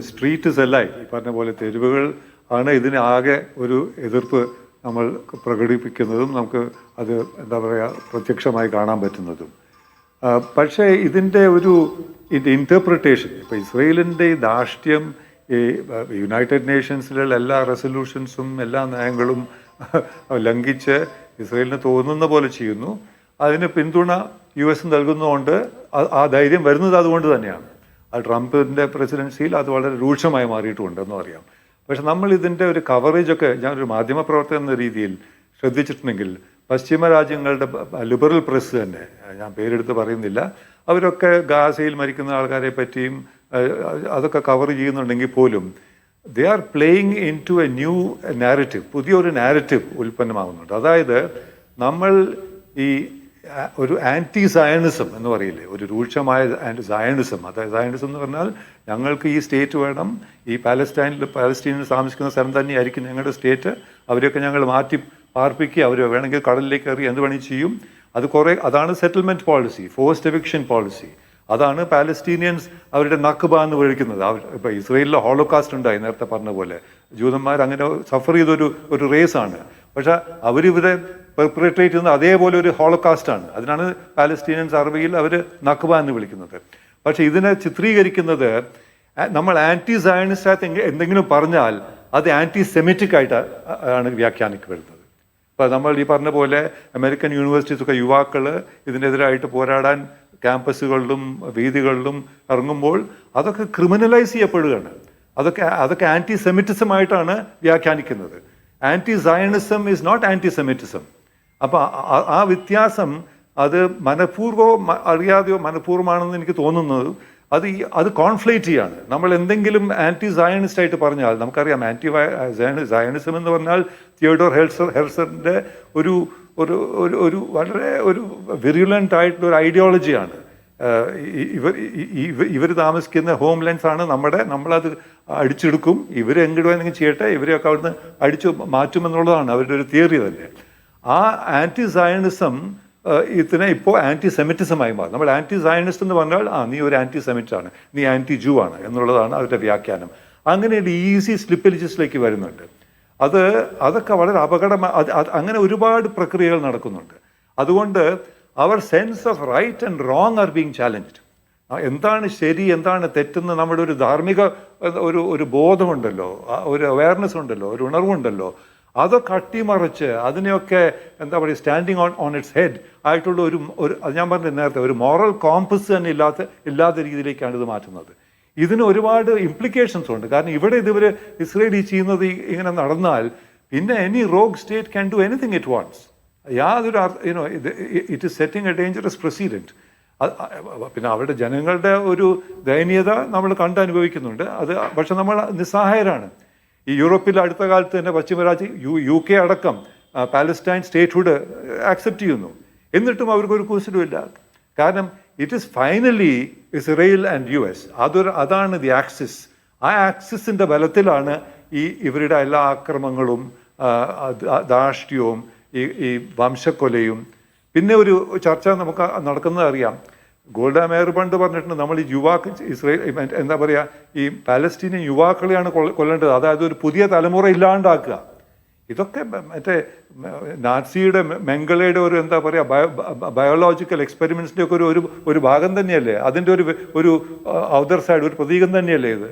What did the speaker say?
Street സെല്ലായി ഈ പറഞ്ഞ പോലെ തെരുവുകൾ ആണ് ഇതിന് ആകെ ഒരു എതിർപ്പ് നമ്മൾ പ്രകടിപ്പിക്കുന്നതും നമുക്ക് അത് എന്താ പറയുക പ്രത്യക്ഷമായി കാണാൻ പറ്റുന്നതും. പക്ഷേ ഇതിൻ്റെ ഒരു ഇൻ്റർപ്രിട്ടേഷൻ ഇപ്പോൾ ഇസ്രയേലിൻ്റെ ഈ ധാർഷ്ട്യം ഈ യുണൈറ്റഡ് നേഷൻസിലുള്ള എല്ലാ റെസൊല്യൂഷൻസും എല്ലാ നയങ്ങളും ലംഘിച്ച് ഇസ്രയേലിന് തോന്നുന്ന പോലെ ചെയ്യുന്നു. അതിന് പിന്തുണ US നൽകുന്നതുകൊണ്ട് ആ ധൈര്യം വരുന്നത് അതുകൊണ്ട് തന്നെയാണ്. ട്രംപിൻ്റെ പ്രസിഡൻസിയിൽ അത് വളരെ രൂക്ഷമായി മാറിയിട്ടുണ്ടെന്ന് അറിയാം. പക്ഷെ നമ്മൾ ഇതിൻ്റെ ഒരു കവറേജൊക്കെ ഞാനൊരു മാധ്യമപ്രവർത്തകൻ എന്ന രീതിയിൽ ശ്രദ്ധിച്ചിട്ടുണ്ടെങ്കിൽ പശ്ചിമ രാജ്യങ്ങളുടെ ലിബറൽ പ്രസ് തന്നെ, ഞാൻ പേരെടുത്ത് പറയുന്നില്ല, അവരൊക്കെ ഗാസയിൽ മരിക്കുന്ന ആൾക്കാരെ പറ്റിയും അതൊക്കെ കവർ ചെയ്യുന്നുണ്ടെങ്കിൽ പോലും they are playing in to a new narrative, പുതിയൊരു നാരറ്റീവ് ഉൽപ്പന്നമാകുന്നുണ്ട്. അതായത് നമ്മൾ ഈ ഒരു ആൻറ്റി സയണിസം എന്ന് പറയില്ലേ, ഒരു രൂക്ഷമായ സയണിസം. അതായത് സയണിസം എന്ന് പറഞ്ഞാൽ ഞങ്ങൾക്ക് ഈ സ്റ്റേറ്റ് വേണം, ഈ പാലസ്റ്റീനിൽ താമസിക്കുന്ന സ്ഥലം തന്നെയായിരിക്കും ഞങ്ങളുടെ സ്റ്റേറ്റ്, അവരെയൊക്കെ ഞങ്ങൾ മാറ്റി പാർപ്പിക്കുക, അവർ വേണമെങ്കിൽ കടലിലേക്ക് കയറി എന്ത് പണി ചെയ്യും. അതാണ് settlement policy, forced eviction policy. അതാണ് പാലസ്റ്റീനിയൻസ് അവരുടെ നക്ബ എന്ന് വിളിക്കുന്നത്. ഇപ്പോൾ ഇസ്രയേലിലെ ഹോളോകാസ്റ്റ് ഉണ്ടായി, നേരത്തെ പറഞ്ഞ പോലെ ജൂതന്മാർ അങ്ങനെ സഫർ ചെയ്തൊരു റേസാണ്. പക്ഷെ അവരിവരെ പെർപ്പറേറ്റ് ചെയ്യുന്നത് അതേപോലെ ഒരു ഹോളോകാസ്റ്റാണ്. അതിനാണ് പാലസ്റ്റീനിയൻസ് അറബിയിൽ അവർ നക്ബ എന്ന് വിളിക്കുന്നത്. പക്ഷെ ഇതിനെ ചിത്രീകരിക്കുന്നത് നമ്മൾ ആൻറ്റി സയണിസ്റ്റ് എന്തെങ്കിലും പറഞ്ഞാൽ അത് ആൻറ്റി സെമിറ്റിക് ആയിട്ട് ആണ് വ്യാഖ്യാനിക്കപ്പെടുന്നത്. ഇപ്പോൾ നമ്മൾ ഈ പറഞ്ഞ പോലെ അമേരിക്കൻ യൂണിവേഴ്സിറ്റീസൊക്കെ യുവാക്കൾ ഇതിനെതിരായിട്ട് പോരാടാൻ ക്യാമ്പസുകളിലും വീതികളിലും ഇറങ്ങുമ്പോൾ അതൊക്കെ ക്രിമിനലൈസ് ചെയ്യപ്പെടുകയാണ്. അതൊക്കെ ആൻറ്റി സെമിറ്റിസമായിട്ടാണ് വ്യാഖ്യാനിക്കുന്നത്. Anti Zionism is not anti Semitism. അപ്പോൾ ആ വ്യത്യാസം അത് മനഃപൂർവ്വമോ അറിയാതെയോ മനഃപൂർവ്വമാണെന്ന് എനിക്ക് തോന്നുന്നത് അത് കോൺഫ്ലേറ്റ് ചെയ്യാണ്. നമ്മൾ എന്തെങ്കിലും ആൻറ്റി സയണിസ്റ്റ് ആയിട്ട് പറഞ്ഞാൽ നമുക്കറിയാം ആൻറ്റി സയണിസം എന്ന് പറഞ്ഞാൽ തിയോഡോർ ഹെർസറിൻ്റെ ഒരു വളരെ ഒരു വിറുലൻ്റ് ആയിട്ടുള്ള ഒരു ഐഡിയോളജിയാണ്. ഇവർ താമസിക്കുന്ന ഹോം ലാൻഡ്സ് ആണ് നമ്മളത് അടിച്ചെടുക്കും, ഇവർ എങ്ങോട്ട് വേണമെങ്കിൽ ചെയ്യട്ടെ, ഇവരെയൊക്കെ അവിടുന്ന് അടിച്ചു മാറ്റുമെന്നുള്ളതാണ് അവരുടെ ഒരു തിയറി തന്നെ. ആ ആൻറ്റി സയണിസം ഇതിനെ ഇപ്പോൾ ആൻറ്റി സെമിറ്റിസമായി മാറും. നമ്മൾ ആൻറ്റി സയണിസ്റ്റ് എന്ന് പറഞ്ഞാൽ നീ ഒരു ആൻറ്റി സെമിറ്റാണ്, നീ ആൻറ്റി ജൂ ആണ് എന്നുള്ളതാണ് അവരുടെ വ്യാഖ്യാനം. അങ്ങനെയുള്ള ഈസി സ്ലിപ്പേജസിലേക്ക് വരുന്നുണ്ട്. അതൊക്കെ വളരെ അങ്ങനെ ഒരുപാട് പ്രക്രിയകൾ നടക്കുന്നുണ്ട്. അതുകൊണ്ട് അവർ sense of right and wrong are being challenged. എന്താണ് ശരി എന്താണ് തെറ്റെന്ന് നമ്മുടെ ഒരു ധാർമ്മിക ഒരു ബോധമുണ്ടല്ലോ, ഒരു അവയർനെസ് ഉണ്ടല്ലോ, ഒരു ഉണർവുണ്ടല്ലോ, അതൊക്കെ അട്ടിമറിച്ച് അതിനെയൊക്കെ എന്താ പറയുക സ്റ്റാൻഡിങ് ഓൺ ഇറ്റ്സ് ഹെഡ് ആയിട്ടുള്ള അത് ഞാൻ പറഞ്ഞ നേരത്തെ ഒരു മോറൽ കോമ്പസ് തന്നെ ഇല്ലാത്ത രീതിയിലേക്കാണ് ഇത് മാറ്റുന്നത്. ഇതിന് ഒരുപാട് ഇംപ്ലിക്കേഷൻസ് ഉണ്ട്. കാരണം ഇവർ ഇസ്രയേൽ ചെയ്യുന്നത് ഇങ്ങനെ നടന്നാൽ പിന്നെ any rogue state can do anything it wants. യാതൊരു it is setting a dangerous precedent. പിന്നെ അവരുടെ ജനങ്ങളുടെ ഒരു ദയനീയത നമ്മൾ കണ്ടനുഭവിക്കുന്നുണ്ട്. പക്ഷെ നമ്മൾ നിസ്സഹായരാണ്. ഈ യൂറോപ്പിൽ അടുത്ത കാലത്ത് തന്നെ പശ്ചിമരാജ്യം UK അടക്കം പാലസ്റ്റൈൻ സ്റ്റേറ്റ്ഹുഡ് ആക്സെപ്റ്റ് ചെയ്യുന്നു. എന്നിട്ടും അവർക്കൊരു കൂസലുമില്ല. കാരണം it is finally Israel and US. അതാണ് ദി ആക്സിസ്. ആ ആക്സിസിൻ്റെ ബലത്തിലാണ് ഇവരുടെ എല്ലാ ആക്രമണങ്ങളും ധാർഷ്ട്യവും ഈ വംശക്കൊലയും. പിന്നെ ഒരു ചർച്ച നമുക്ക് നടക്കുന്നത് അറിയാം. ഗോൾഡ മേയർ പണ്ട് പറഞ്ഞിട്ടുണ്ട്, നമ്മൾ ഈ ഇസ്രയേൽ എന്താ പറയുക, ഈ പാലസ്റ്റീനിയൻ യുവാക്കളെയാണ് കൊല്ലേണ്ടത്, അതായത് ഒരു പുതിയ തലമുറ ഇല്ലാണ്ടാക്കുക. ഇതൊക്കെ മറ്റേ നാസിയുടെ മെങ്കലയുടെ ഒരു എന്താ പറയുക ബയോളജിക്കൽ എക്സ്പെരിമെൻസിൻ്റെ ഒക്കെ ഒരു ഭാഗം തന്നെയല്ലേ, അതിൻ്റെ ഒരു ഔദർ സൈഡ്, ഒരു പ്രതീകം തന്നെയല്ലേ ഇത്.